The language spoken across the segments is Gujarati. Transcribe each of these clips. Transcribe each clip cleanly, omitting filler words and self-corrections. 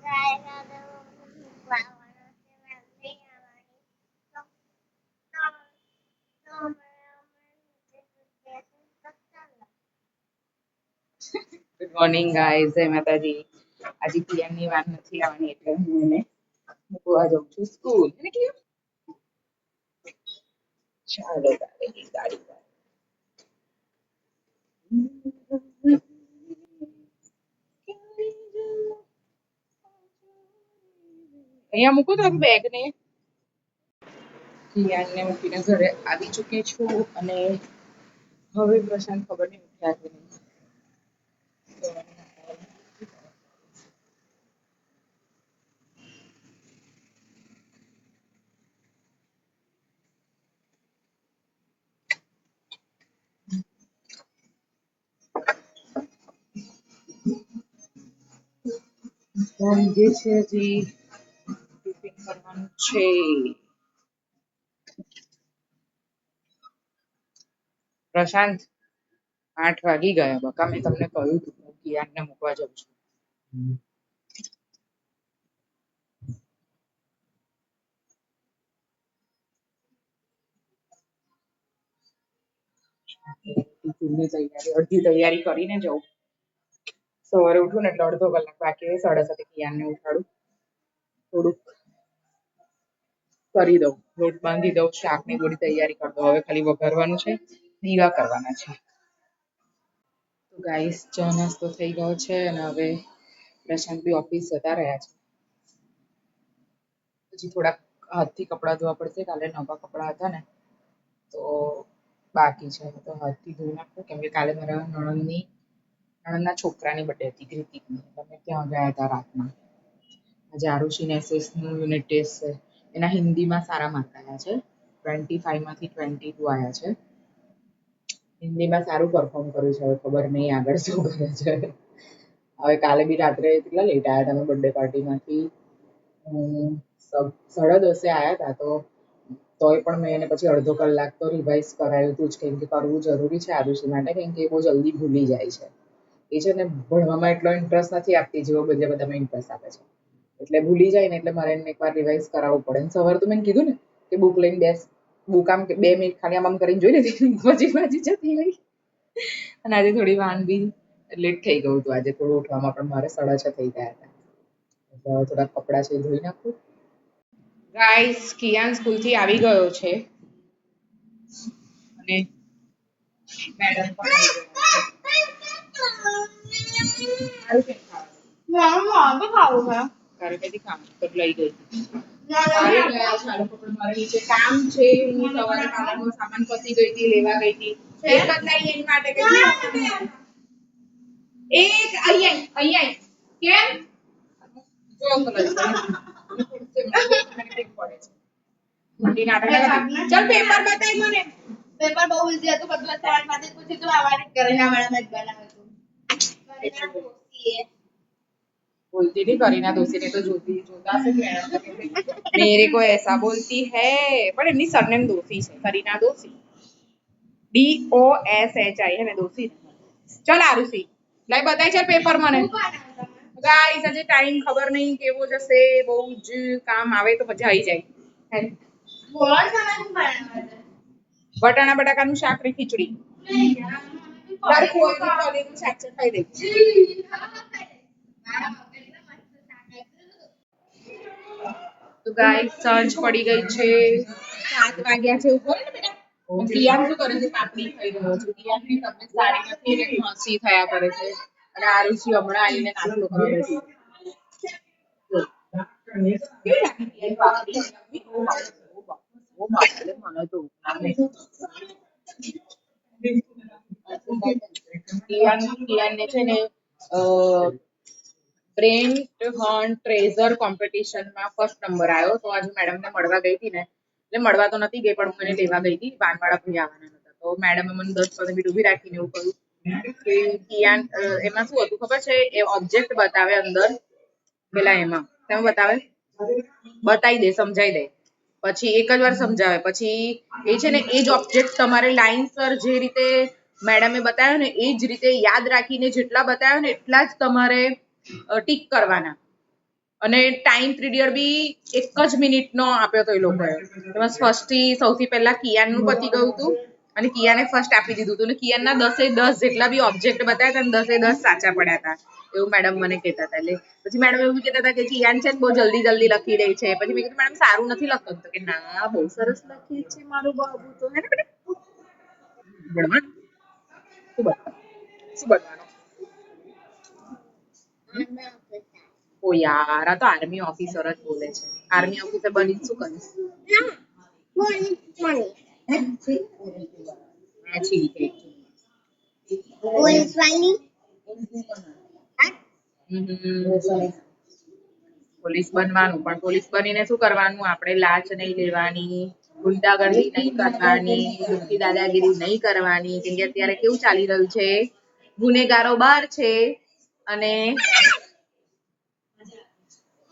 ગુડ મોર્નિંગ ગાઈઝ, જય માતાજી. આજે કિયાની વાત નથી આવવાની એટલે હું એને મૂકવા જાઉં છું સ્કૂલ. ચાલો ગાડી અહીંયા મૂકો તો બેગ ને. કિયાનને મૂકીને ઘરે આવી ચૂકી છું અને હવે પ્રશાંત ખબર નહીં ઉઠ્યા કે નહીં. ઊંઘે છે હજી, ટિફિન કરવાનું છે. પ્રશાંત 8 વાગી ગયા બકા, મેં તમને કહ્યું હતું હું કિયાનને મૂકવા જાઉં છું. ટિફિનની અડધી તૈયારી કરીને જાઉં. સવારે ઉઠું ને એટલે અડધો કલાક બાકી હોય, 7:30 કિયાનને ઉઠાડું, થોડુંક કરી દઉં, લોટ બાંધી દઉં, શાકની થોડી તૈયારી કરી દઉં. હવે ખાલી વઘારવાનું છે, દીવા કરવાના છે. તો ગાઈસ, ચા નાસ્તો થઈ ગયો છે અને હવે પ્રશાંત બી ઓફિસ જતા રહ્યા છે. પછી થોડાક હાથથી કપડાં ધોવા પડશે, કાલે નવા કપડાં હતા ને તો બાકી છે, તો હાથથી ધોઈ નાખું. કેમ કે કાલે મારા નણંદના છોકરાની બર્થડે હતી, કૃતિકની. અમે ત્યાં ગયા હતા રાતના. આજે આરુષિને એસએસનું યુનિટ ટેસ્ટ છે, એના હિન્દીમાં સારા માર્ક આવ્યા છે, 25 માંથી 22 આવ્યા છે. હિન્દીમાં સારું પરફોર્મ કર્યું છે, હવે ખબર નહીં આગળ શું કરે છે. હવે કાલે બી રાત્રે કેટલા લેટ આવ્યા હતા બર્થડે પાર્ટીમાંથી, 10:30 આવ્યા હતા. તોય પણ મેં એને પછી અડધો કલાક તો રિવાઇઝ કરાવ્યું હતું જ, કેમ કે કરવું જરૂરી છે આરુષિ માટે, કેમ કે એ બહુ જલ્દી ભૂલી જાય છે. એ છે ને ભણવામાં એટલો ઇન્ટરેસ્ટ નથી આપતી જેવો બધામાં ઇન્ટરેસ્ટ આપે છે, એટલે ભૂલી જાય ને એટલે મારે એને એકવાર રિવાઇઝ કરાવવું પડે. સવારે તો મેં કીધું ને કે બુક લઈને બેસ, બુક આમ 2 મિનિટ ખાલી આમ કરીને જોઈ લીધી, પછી જતી રહી. અને આજે થોડી વાન બી લેટ થઈ ગયું હતું, આજે થોડું ઉઠવામાં પણ મારે 6:30 થઈ ગયા હતા. એટલે થોડા કપડાં છે ધોઈ નાખું. ગાઈસ, કિયાન સ્કૂલથી આવી ગયો છે અને મેડમ પણ લઈ ગઈ. નીચે કામ છે, હું સવારે કામનો સામાન પતી ગઈ હતી, લેવા ગઈ હતી. એક જ લાઈ એની માટે એક અહીંયા કેમ જો ચલ પેપર બતાય મને. પેપર બહુ ઈઝી હતું, બધું સવારમાંથી પૂછી તો આવવાની કરીને મેડમ જ બનાવ્યું હતું. बोलती नहीं करीना दोषी ने तो जोता से मेरे को ऐसा बोलती है, पर इतनी सरनेम दोषी है, करीना दोषी, DOSHI है ने दोषी. चल आरुषि लाइ बताई चल पेपर મને. ગાઈસ, આજે ટાઈમ ખબર નહીં કેવો જશે, બહુ જ કામ આવે તો મજા આવી જાય. બટાણા બટાકાનું શાક ને ખીચડી. તારે કોઈ કોલેજનું શાક ખાઈ દે. તો ગાઈસ, સાંજ પડી ગઈ છે, 7 વાગ્યા છે. ઉપર ને બેટા કિયાન શું કરે છે? પાપડી ખાઈ રહ્યો છે. કિયાનની તબિયત સારી નથી એટલે ખાંસી થયા કરે છે અને આરુષિ હમણાં આવીને નાસ્તો કરવા બેઠી. કિયાનને છે ને બ્રેન્ટ હન્ટ ટ્રેઝર કોમ્પિટિશનમાં ફર્સ્ટ નંબર આવ્યો. તો આજે મેડમને મળવા ગઈ હતી ને, એટલે મળવા તો નથી ગઈ પણ હું એને લેવા ગઈ હતી, વાનવાળા ભાઈ આવવાના હતા. તો મેડમે મને 10-15 મિનિટ ઊભી રાખીને એવું કહ્યું કે કિયાન, એમાં શું હતું ખબર છે, એ ઓબ્જેક્ટ બતાવે અંદર, પેલા એમાં તમે બતાવી દે, સમજાવી દે, પછી એક જ વાર સમજાવે, પછી એ છે ને એ જ ઓબ્જેક્ટ તમારે લાઈનસર જે રીતે મેડમે બતાવ્યો ને એ જ રીતે યાદ રાખીને જેટલા બતાવ્યો ને એટલા જ તમારે ટીક કરવાના. અને ટાઈમ પીરિયડ બી 1 જ મિનિટનો આપ્યો હતો એ લોકોએ. એમાં ફર્સ્ટથી સૌથી પહેલા કિયાનનું પતી ગયું હતું અને કિયાને ફર્સ્ટ આપી દીધું હતું અને કિયાનના 10 જેટલા બી ઓબ્જેક્ટ બતાવ્યા હતા અને 10 સાચા પડ્યા હતા એવું મેડમ મને કહેતા હતા. એટલે પછી મેડમ એવું કહેતા હતા કે કિયાન છે ને બહુ જલ્દી લખી દે છે. પછી મેં કીધું મેડમ સારું નથી લખતો તો કે ના બહુ સરસ લખી છે મારું બાબુ તો હે ને બેટા ભણવાનું શું બનવાનું ઓ યાર આ તો આર્મી ઓફિસર જ બોલે છે. આર્મી ઓફિસર બની શું કરીશ? પોલીસ બનવાનું પણ પોલીસ બનીને શું કરવાનું? આપણે લાંચ નહીં લેવાની, ગુંડાગર્દી નહીં કરવાની, દુઃખી દાદાગીરી નહીં કરવાની. કેમ કે અત્યારે કેવું ચાલી રહ્યું છે? ગુનેગારો બહાર છે અને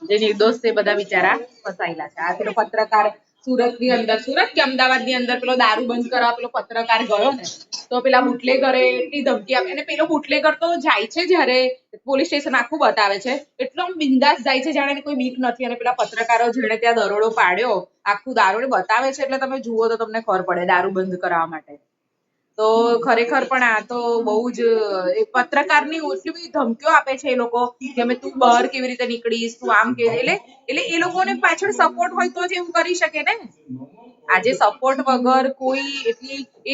જે નિર્દોષ છે બધા બિચારા ફસાયેલા છે. આ પેલો પત્રકાર સુરતની અંદર, સુરત કે અમદાવાદની અંદર પેલો દારૂ બંધ કરવા પેલો પત્રકાર ગયો ને તો પેલા બુટલેગરે એટલી ધમકી આપી અને પેલો બુટલેગર તો જાય છે જ્યારે પોલીસ સ્ટેશન આખું બતાવે છે એટલો બિંદાસ જાય છે જાણે કોઈ બીક નથી અને પેલા પત્રકારો જેણે ત્યાં દરોડો પાડ્યો આખું દારૂ બતાવે છે એટલે તમે જુઓ તો તમને ખબર પડે દારૂ બંધ કરાવવા માટે. તો ખરેખર પણ આ તો બહુ જ પત્રકારની એટલી બધી ધમકીઓ આપે છે એ લોકો કે અમે તું બહાર કેવી રીતે નીકળીશ, તું આમ કે એટલે એ લોકોને પાછળ સપોર્ટ હોય તો જ એવું કરી શકે ને. આજે સપોર્ટ વગર કોઈ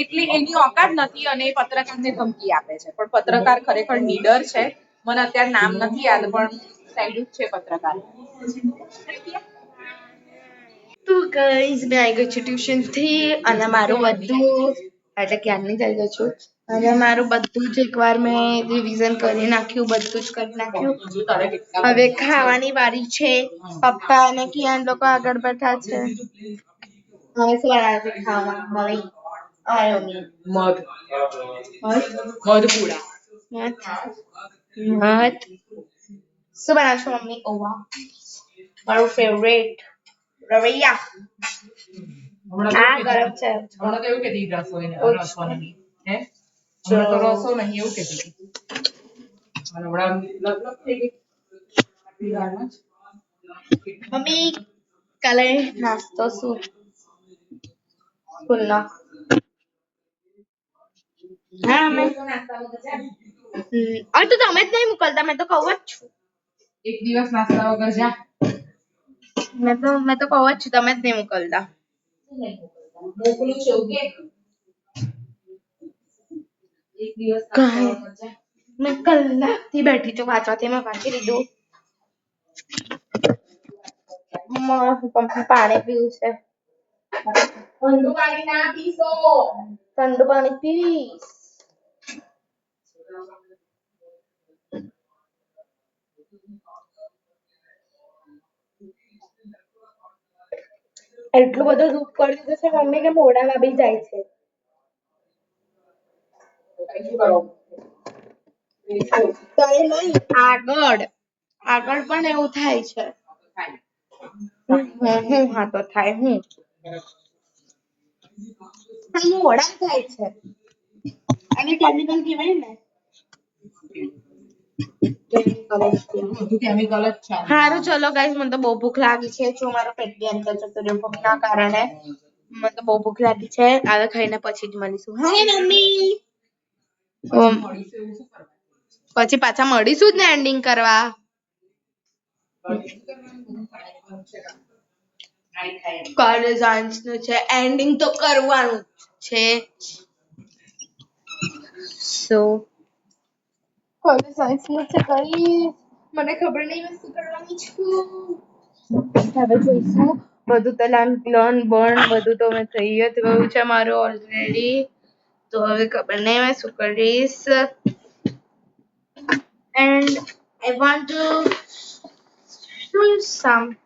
એટલી એની ઓકાત નથી અને એ પત્રકારને ધમકી આપે છે. પણ પત્રકાર ખરેખર નીડર છે. મને અત્યારે નામ નથી યાદ પણ સેલ્યુટ છે પત્રકાર. તો ગાઈઝ મેં આવી ગઈ છું ટ્યુશન થી અને મારું બધું એટલે ક્યારની જ આવી ગઈ છું અને મારું બધું જ એકવાર મેં રિવિઝન કરી નાખ્યું, બધું જ કરી નાખ્યું. હવે ખાવાની વારી છે. પપ્પા અને કિયાન લોકો આગળ બેઠા છે. હવે શું બનાવે છે ખાવામાં? મળી મધપુડા મત શું બનાવશો મમ્મી? ઓવા મારું ફેવરેટ રવૈયા. આ ગરમ છે. હમણાં તો એવું કહેતી રસો નહીં હે હમણાં તો રસો નહીં એવું કહેતી અને હમણાં લગભગ થઈ ગઈ આટલી વારમાં જ મમ્મી કાલે નાસ્તો શું સ્કૂલનો? હા અમે હવે તો તમે જ નહીં મોકલતા, મેં તો કહું જ છું. એક દિવસ નાસ્તા વગર જા. મેં તો કહું જ છું, તમે જ નહીં મોકલતા. મોકલું છું કે એક દિવસ નાસ્તા વગર જા. મેં કલાકથી બેઠી છું વાંચવાથી, મેં વાંચી લીધું. પાણી પીવું છે. ઠંડુ પાણી ના પીશો. ઠંડુ પાણી પીવીશ. એટલું બધું દૂધ કરી દીધું છે મમ્મી કે મોઢામાં બી જાય છે. તઈ નહીં આગળ પણ એવું થાય છે. હા તો થાય મોડા થાય છે અને કેમિકલ કહેવાય ને. કેમિકલ જ છે. સારું ચલો ગાઈસ, મને તો બહુ ભૂખ લાગી છે. જો મારો પેટ બી અંદર જતો રહ્યો ભૂખના કારણે. મને તો બહુ ભૂખ લાગી છે. હવે ખાઈને પછી જ મળીશું. હા મમ્મી પછી પાછા મળીશું જ ને એન્ડિંગ કરવા. કાલે સાયન્સનું છે, એન્ડિંગ તો કરવાનું છે. સો કાલે સાયન્સનું છે ગાઈસ. મને ખબર નહીં મેં શું કરવાની છું. હવે જોઈશું. બધું તો લર્ન બર્ન બધું તો મેં થઈ જ ગયું છે મારું ઓલરેડી. તો હવે ખબર નહીં મેં શું કરીશ. And I want to do something.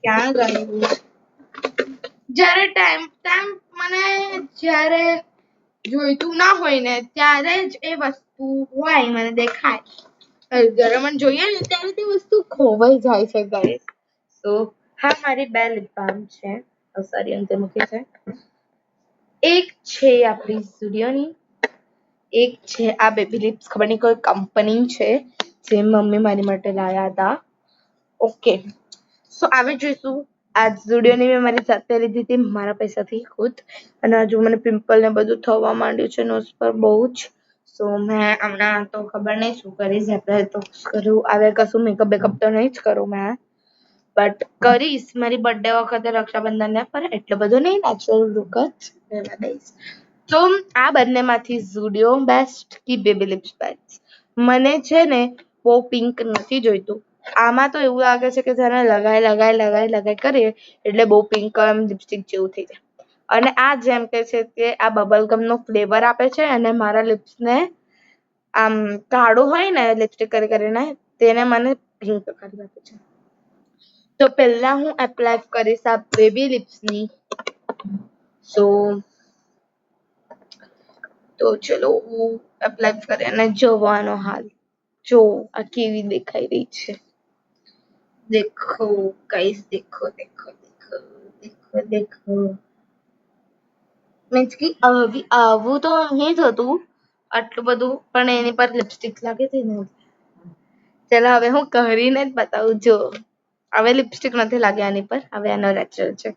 ક્યાં ગયું? જ્યારે ટાઈમ મને જ્યારે જોઈતું ના હોય ને ત્યારે જ એ વસ્તુ હોય મને દેખાય. જ્યારે મને જોઈએ ને ત્યારે તે વસ્તુ ખોવાઈ જાય છે ગાઈસ. તો હા મારી બે લિપ બામ છે. સોરી અંતે મૂકી છે. એક છે આપણી સ્ટુડિયોની, એક છે આ બેબી લિપ્સ, ખબર નહીં કોઈ કંપની છે જે મમ્મી મારી માટે લાયા હતા. ઓકે, સો આવી જોઈશું. આ ઝુડિયોની મેં મારી સાથે લીધી હતી મારા પૈસાથી ખુદ, અને હજુ મને પિમ્પલ ને બધું થવા માંડ્યું છે નોઝ પર બહુ જ. સો મેં હમણાં તો ખબર નહીં શું કરીશ, આપણે તો કરું આવે કશું મેકઅપ બેકઅપ તો નહીં જ કરું મેં, બટ કરીશ મારી બર્થડે વખતે રક્ષાબંધનને, પણ એટલો બધો નહીં, નેચરલ લુક જ રહેવા દઈશ. તો આ બંનેમાંથી ઝુડિયો બેસ્ટ કે બેબી લિપ્સ બેસ્ટ? મને છે ને બહુ પિંક નથી જોઈતું. આમાં તો એવું લાગે છે કે જેને લગાઈ કરીએ એટલે બહુ પિંક લિપસ્ટિક જેવું થઈ જાય. અને આ જેમ કે છે કે આ બબલગમ નો ફ્લેવર આપે છે અને મારા લિપ્સને આમ કાળું હોય ને લિપસ્ટિક કરીને તેને મને પિંક કરી આપે છે. તો પહેલા હું એપ્લાય કરીશ આ બેબી લિપ્સની. તો ચલો હું એપ્લાય કરી અને જોવાનો હાલ. જો આ કેવી દેખાઈ રહી છે, દેખો ગાઈસ, દેખો દેખો દેખો દેખો દેખો. મીન્સ કે આવું તો નહીં જ હતું આટલું બધું, પણ એની પર લિપસ્ટિક લાગી હતી ને. ચલો હવે હું કરીને જ બતાવું. જો હવે લિપસ્ટિક નથી લાગી આની પર, હવે આનો નેચરલ છે.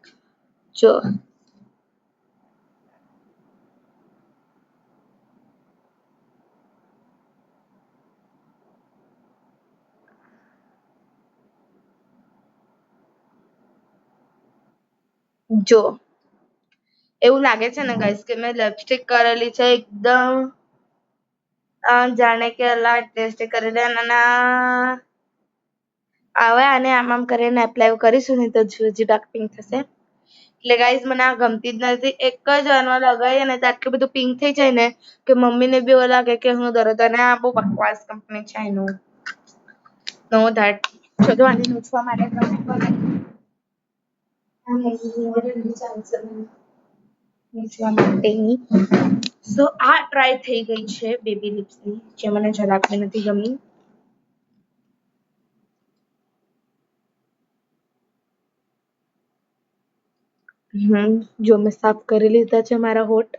જો જો એવું લાગે છે ને ગાઈસ કે મેં લિપસ્ટિક કરેલી છે એકદમ જાણે કે લિપસ્ટિક કરેલી. અને હવે આને આમ કરીને એપ્લાય કરીશું ને તો હજી ડાર્ક પિંક થશે. એટલે ગાઈઝ મને આ ગમતી જ નથી. એક જ વારમાં લગાવીએ ને તો આટલું બધું પિંક થઈ જાય ને કે મમ્મીને બી એવું લાગે કે હું દરરોજ, અને આ બહુ બકવાસ કંપની છે એનું નો ધેટ. ચલો આને નોચવા માટે નોચવા માટેની. સો આ ટ્રાય થઈ ગઈ છે બેબી લિપ્સની, જે મને જરાક બી નથી ગમી. જો મેં સાફ કરી લીધા છે મારા હોઠ.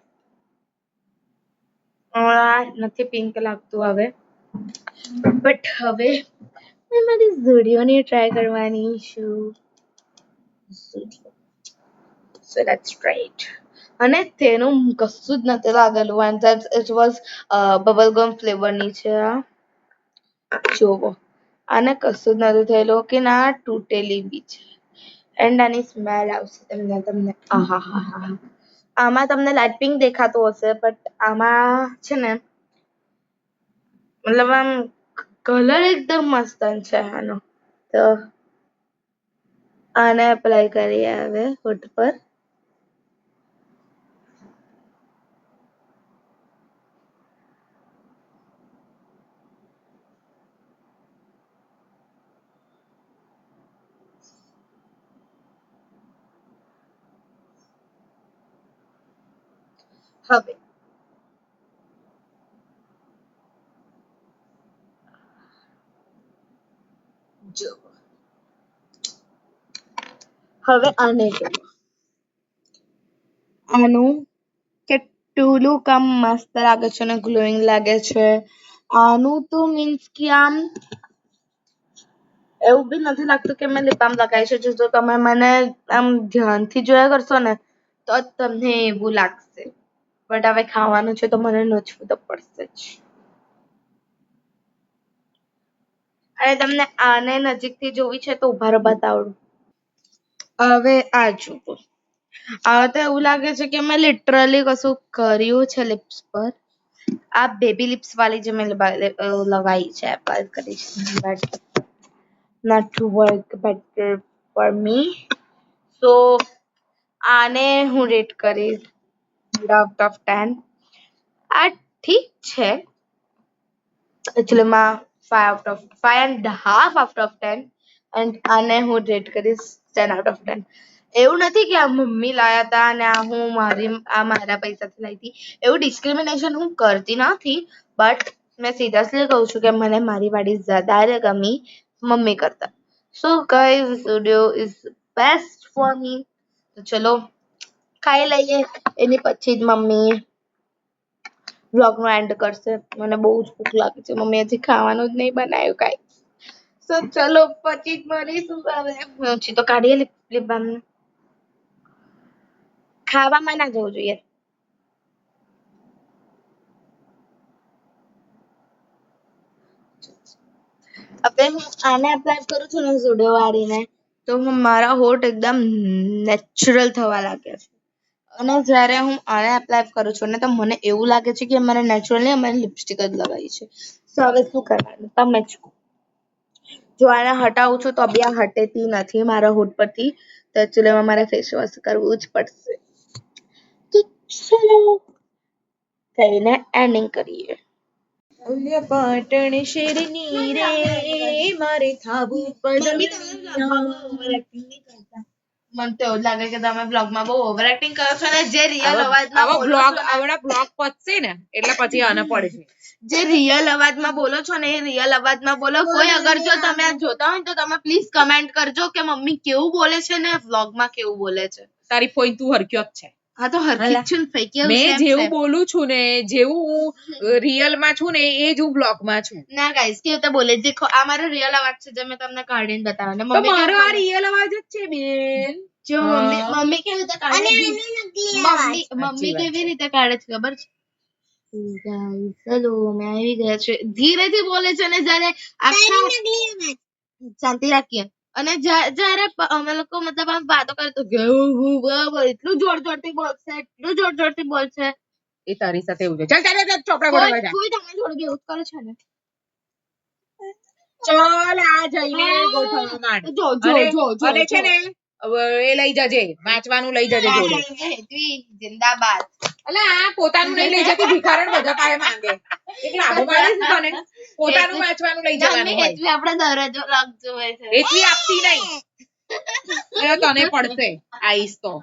નથી પિંક લાગતું હવે, બટ હવે મેં મારી ઝુડિયોની ટ્રાય કરવાની છું. So let's try it. અને તેનું કશું જ નથી લાગેલું, એન્ડ ધેટ ઇટ વોઝ બબલગમ ફ્લેવરની છે આ. જોવો આને કશું જ નથી થયેલું કે ના તૂટેલી બી છે. એન્ડ આની સ્મેલ આવશે તમને આહા હા હા. આમાં તમને લાઇટ પિંક દેખાતું હશે, બટ આમાં છે ને મતલબ આમ કલર એકદમ મસ્ત છે આનો. તો આને એપ્લાય કરીએ હવે હોઠ પર. હવે જો હવે આને જુઓ, આનું કેટલું કામ મસ્ત લાગે છે અને ગ્લોઈંગ લાગે છે. આનું તો મીન્સ કે આમ એવું બી નથી લાગતું કે મેં લિપ બામ લગાવી છે. જો તમે મને આમ ધ્યાનથી જોયા કરશો ને તો જ તમને એવું લાગશે, બટ હવે ખાવાનું છે તો મને નોચવું તો પડશે જ. અને તમને આને નજીકથી જોવી છે તો ઉભા રહો બતાવડું. હવે આ જુઓ, હવે તો એવું લાગે છે કે મેં લિટરલી કશું કર્યું છે લિપ્સ પર. આ બેબી લિપ્સ વાળી જે મેં લગાવી છે, એપ્લાય કરી છે, but not to work better for me. So આને હું રેટ કરીશ આઉટ ઓફ 10. આ ઠીક છે એકચ્યુઅલીમાં 5.5 આઉટ ઓફ 10. એન્ડ આને હું રેટ કરીશ 10 આઉટ ઓફ 10. એવું નથી કે આ મમ્મી લાયા હતા અને આ હું મારા પૈસાથી લાવી હતી. એવું ડિસ્ક્રિમિનેશન હું કરતી નથી, બટ મેં સિરિયસલી કહું છું કે મને મારી વાળી વધારે ગમી મમ્મી કરતા. So guys Zudio is best for me. તો ચલો ખાઈ લઈએ એની પછી જ મમ્મી વ્લોગ નો એન્ડ કરશે. મને બહુ જ ભૂખ લાગે છે. મમ્મી હજી ખાવાનું જ નહીં બનાવ્યું કાંઈ. તો ચલો પછી જ મળીશું હવે. પછી તો કાઢીએ લિપ બામ. ખાવામાં ના જવું જોઈએ. હવે હું આને એપ્લાય કરું છું ને ઝુડિયો વાળીને, તો મારા હોઠ એકદમ નેચરલ થવા લાગ્યા છે. અને જ્યારે હું આને એપ્લાય કરું છું ને તો મને એવું લાગે છે કે મારે નેચરલ નહીં, અમારે લિપસ્ટિક જ લગાવી છે. તો હવે શું કરવાનું તમે જ કહો. જો આને હટાવું છું તો બી આ હટેતી નથી મારા હોઠ પરથી, તો એકચ્યુઅલીમાં મારે ફેસ વોશ કરવું જ પડશે. તો ચલો કહીને એન્ડિંગ કરીએ. ઉલ્યા પાટણ શેરની રે મારે થાવું મને તો એવું લાગે કે તમે બ્લોગમાં બહુ ઓવર એક્ટિંગ કરો છો ને જે રિયલ અવાજમાં બોલો છો ને, આવડા બ્લોગ પતશે ને એટલે પછી આને પડશે. જે રિયલ અવાજમાં બોલો છો ને એ રિયલ અવાજમાં બોલો. કોઈ અગર જો તમે આ જોતા હોય ને તો તમે પ્લીઝ કમેન્ટ કરજો કે મમ્મી કેવું બોલે છે ને વ્લોગમાં કેવું બોલે છે. તારી ફોઈ તું હરખ્યો જ છે. હા તો હરખી જ છું ને ફઈ કેવું મેં same જેવું same. બોલું છું ને જેવું હું રિયલ માં છું ને એ જ હું બ્લોગ માં છું. ના ગાઈસ કેવું તો બોલે દેખો આ મારો રિયલ અવાજ છે જે મેં તમને કાઢીને બતાવ્યો ને તો મમ્મી મારો કેવું આ બોલે? રિયલ અવાજ જ છે બેન. જો મમ્મી કેવી રીતે કાઢે મમ્મી સાચી વાત કેવી છે. રીતે કાઢે છે ખબર છે? ગાઈસ ચલો અમે આવી ગયા છે. ધીરેથી બોલે છે ને જ્યારે આખા શાંતિ રાખીએ અને જ્યારે અમે લોકો મતલબ આમ વાતો કરે તો એટલું જોર જોરથી બોલશે, એટલું જોર જોરથી બોલશે. એ તારી સાથે એવું છે. ચાલ ચાલ ચાલ ચોપડા ગોળવા જા. કોઈ તમારી જોડે બી એવું જ કરે છે ને? ચાલ આ જઈને ગોઠવવા માંડ. જો અને છે ને હવે એ લઈ જજે વાંચવાનું લઈ જજે જોડે. જિંદાબાદ. એટલે આ પોતાનું નહીં લઈ જતી ભિખારણ બધા પાસે માંગે. એક લાભો પાડીશ તને પોતાનું વાંચવાનું લઈ જવાનું હોય. એટલે આપણે દરરોજ વ્લોગ જોવે છે. એટલી આપતી નહીં. એટલે તને પડશે આઈસ તો.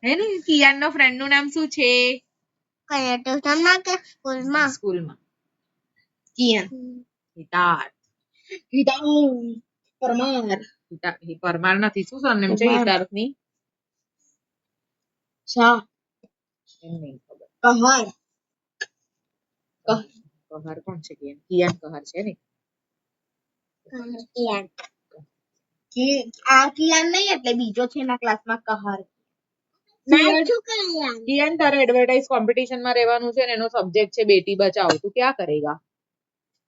હે ને કિયાન નો ફ્રેન્ડ નું નામ શું છે? સ્કૂલમાં કિયાન હિતાર્થ. પરમાર પરમાર નથી. શું સરનેમ છે પરમાર. હિતાર્થની? શાહ એમ નહીં ખબર. કહાર કહાર કોણ છે? કિયાન કહાર છે ને? કિયાન આ કિયાન નહીં એટલે બીજો છે એના ક્લાસમાં કહાર. કિયાન તારે એડવર્ટાઇઝ કોમ્પિટિશન માં રહેવાનું છે ને એનો સબ્જેક્ટ છે બેટી બચાવો. તું ક્યાં કરેગા?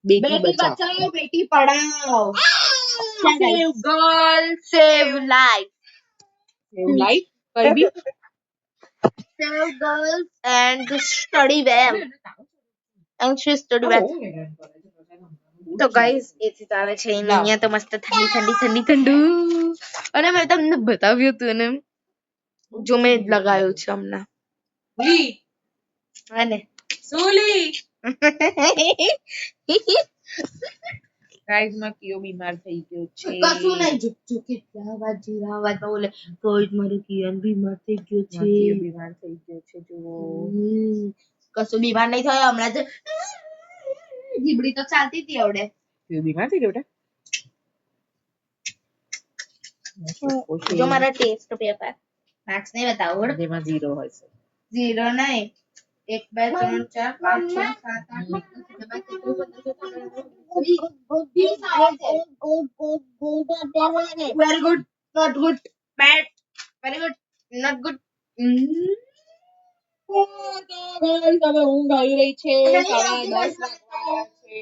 બેટી બેટી બચાવો. બચાઓ બેટી પઢાઓ. સેવ ગર્લ સેવ લાઈફ. એવું લાઈફ કઈ બી Save girls and study well. And she study well. તો ગાઈસ એથી આવે છે અહીંયા તો મસ્ત ઠંડી ઠંડી ઠંડી ઠંડુ. અને મેં તમને બતાવ્યું હતું ને જો મેં લગાવ્યું છે હમણાં. અને સુલી ગાઈસ માં કિયો બીમાર થઈ ગયો છે. કશું નહીં જો કેટલા અવાજ જીરા અવાજમાં બોલે તો જ મારું કિયાન બીમાર થઈ ગયો છે. કિયો બીમાર થઈ ગયો છે જો. કશું બીમાર નહીં થયો હમણાં જ જીબડી તો ચાલતી હતી આવડે. કિયો બીમાર થઈ ગયો બેટા. જો મારા ટેસ્ટ પેપર માર્ક્સ નહીં બતાવું જેમાં 0 હોય છે. 0 નહીં 1 2 3 4 5 6 7 8 very good not good bad very good not good. હવે ઊંઘ આવી રહી છે. 10:30 વાગ્યા છે.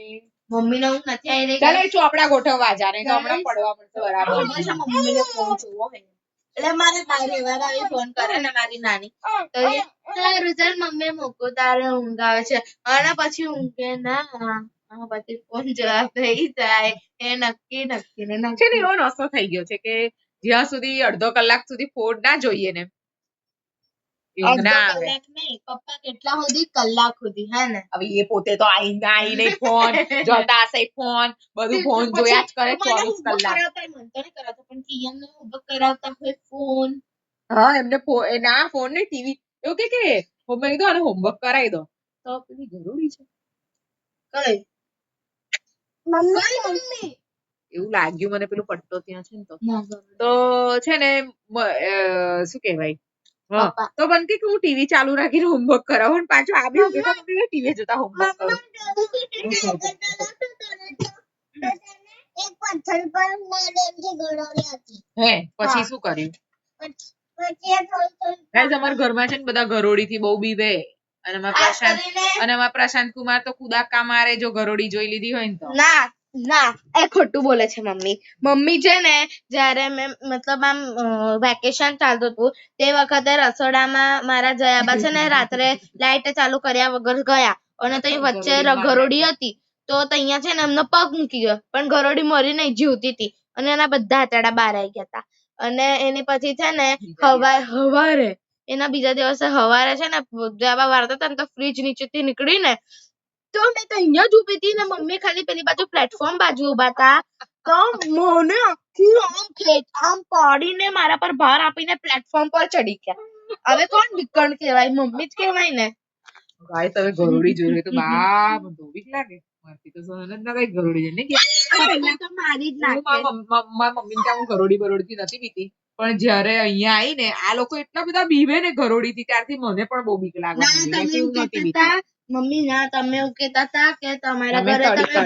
મમ્મીને ઊંઘ નથી આવી રહી. ચાલ એ ચોપડા ગોઠવવા જા નહીં તો હમણાં પડવા પડશે બરાબર. મમ્મીને ફોન જોવો હે એટલે મારે બારે વાર આવી ફોન કરે ને મારી નાની તો તારું ચાલ મમ્મી મૂકો તારે ઊંઘ આવે છે અને પછી ઊંઘે ના પછી ફોન જવાબ થઈ જાય એ નક્કી ને છે ને નક્કી. એવો નશો થઈ ગયો છે કે જ્યાં સુધી અડધો કલાક સુધી ફોન ના જોઈએ ને ઊંઘ ના આવે. કલાક નહીં પપ્પા કેટલા સુધી કલાક સુધી હે ને. હવે એ પોતે તો આઈને ફોન જોતા હશે ફોન બધું ફોન જોયા જ કરે 24 કલાક. મને તો નહીં કરાવતા પણ કિયાનને હોમવર્ક કરાવતા હોય ફોન. હા એમને ના ફોન ને ટીવી એવું કે મેં કીધું આને હોમવર્ક કરાવી દો તો પેલી જરૂરી છે કઈ મમ્મી એવું લાગ્યું મને પેલું પટ્ટો ત્યાં છે ને ના તો છે ને શું કહેવાય હા, પપ્પા. તો બનતી કે હું ટીવી ચાલુ રાખીને હોમવર્ક કરાવું અને પાછું આ બી ઉભી મમ્મી ટીવી જોતા હોમવર્ક કરું. હે પછી શું કર્યું? ગાઈસ અમારા ઘરમાં છે ને બધા ઘરોડી થી બહુ બીવે અને અમારા પ્રશાંત કુમાર તો કુદાકા મારે જો ઘરોડી જોઈ લીધી હોય ને તો. ના ના એ ખોટું બોલે છે મમ્મી. મમ્મી છે ને જયારે મેં મતલબ આમ વેકેશન ચાલતું હતું તે વખતે રસોડામાં મારા જયાબા છે ને રાત્રે લાઈટ ચાલુ કર્યા વગર ગયા અને તો વચ્ચે ઘરોડી હતી તો ત્યાં છે ને એમનો પગ મૂકી ગયો પણ ઘરોડી મરી નહીં, જીવતી હતી અને એના બધા આંતરડા બહાર આવી ગયા હતા. અને એની પછી છે ને હવારે એના બીજા દિવસે હવારે છે ને જયાબા વાળતા હતા ને તો ફ્રીજ નીચેથી નીકળી ને તો મેં તો અહીંયા જ ઉભી હતી ને મમ્મી ખાલી પેલી બાજુ પ્લેટફોર્મ બાજુ ઉભા હતા તો મને આખી આમ પાડીને મારા પર ભાર આપીને પ્લેટફોર્મ પર ચડી ગયા. હવે કોણ વિકર્ણ કહેવાય? મમ્મી જ કહેવાય ને. ગાય તમે ઘરોડી જોઈ તો બા મને તો બીક લાગે. મારથી તો સહન જ ના થાય ઘરોડી જોઈને કે તો મારી જ નાખે. મારા મમ્મી ત્યાં હું ઘરોડી બરોડી નથી બીતી પણ જયારે અહીંયા આવી ને આ લોકો એટલા બધા બીવે ને ઘરોડી થી ત્યારથી મને પણ બહુ બીક લાગે. ના તમે એવું કહેતા હતા મમ્મી, ના તમે એવું કહેતા હતા કે તમારા ઘરે તમે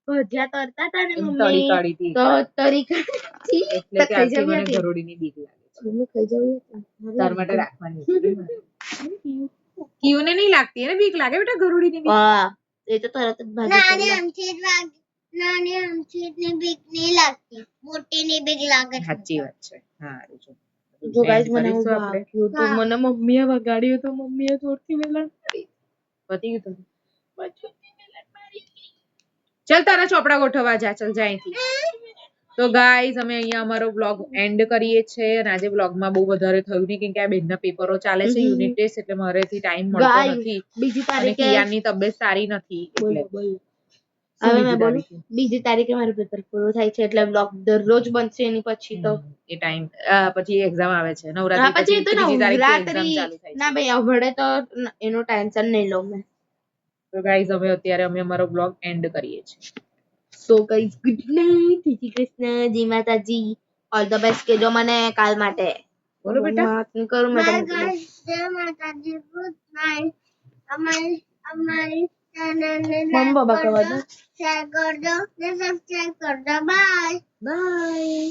ભજીયા તળતા હતા ને મમ્મી તો તરી કાઢી એટલે ત્યારથી મને ઘરોડીની બીક લાગે. મમ્મી ખાઈ જવી તાર માટે રાખવાની કીઓને નહીં લાગતી એને બીક લાગે બેટા ઘરોડીની બીક. હા એ તો તરત જ સાચી વાત છે. હા જો ગાઈસ મને એવું વાગ્યું તો મને મમ્મીએ વગાડ્યું તો મમ્મીએ જોરથી વેલણ મારી. પતી ગયું તું. ચલ તારા ચોપડા ગોઠવવા જા. ચલ જા અહીંથી. તો ગાઈઝ અમે અહીંયા અમારો બ્લોગ એન્ડ કરીએ છીએ અને આજે બ્લોગમાં બહુ વધારે થયું નહીં કેમ કે આ બેનના પેપરો ચાલે છે યુનિટ ટેસ્ટ એટલે મારેથી ટાઈમ મળતો નથી. બીજી અને તારીખે કિયાની તબિયત સારી નથી એટલે હવે મેં બોલું બીજી તારીખે મારું પેપર પૂરું થાય છે એટલે બ્લોગ દરરોજ બનશે એની પછી તો એ ટાઈમ પછી એક્ઝામ આવે છે નવરાત્રી પછી તો ત્રીજી તારીખે એક્ઝામ નવરાત્રી ચાલુ થાય છે. ના ભાઈ આવડે તો એનું ટેન્શન નહીં લઉં મેં. તો ગાઈઝ હવે અત્યારે અમે અમારો બ્લોગ એન્ડ કરીએ છીએ. સો ગાઈઝ ગુડ નાઈટ, જય શ્રી કૃષ્ણ, જય માતાજી, ઓલ ધ બેસ્ટ કેજો મને કાલ માટે. બોલો બેટા. કરું મેં જય માતાજી, ગુડ નાઈટ. અમારી મમ્મી બાબા કહેવા દો. શેર કરજો ને સબસ્ક્રાઇબ કરજો. Bye bye.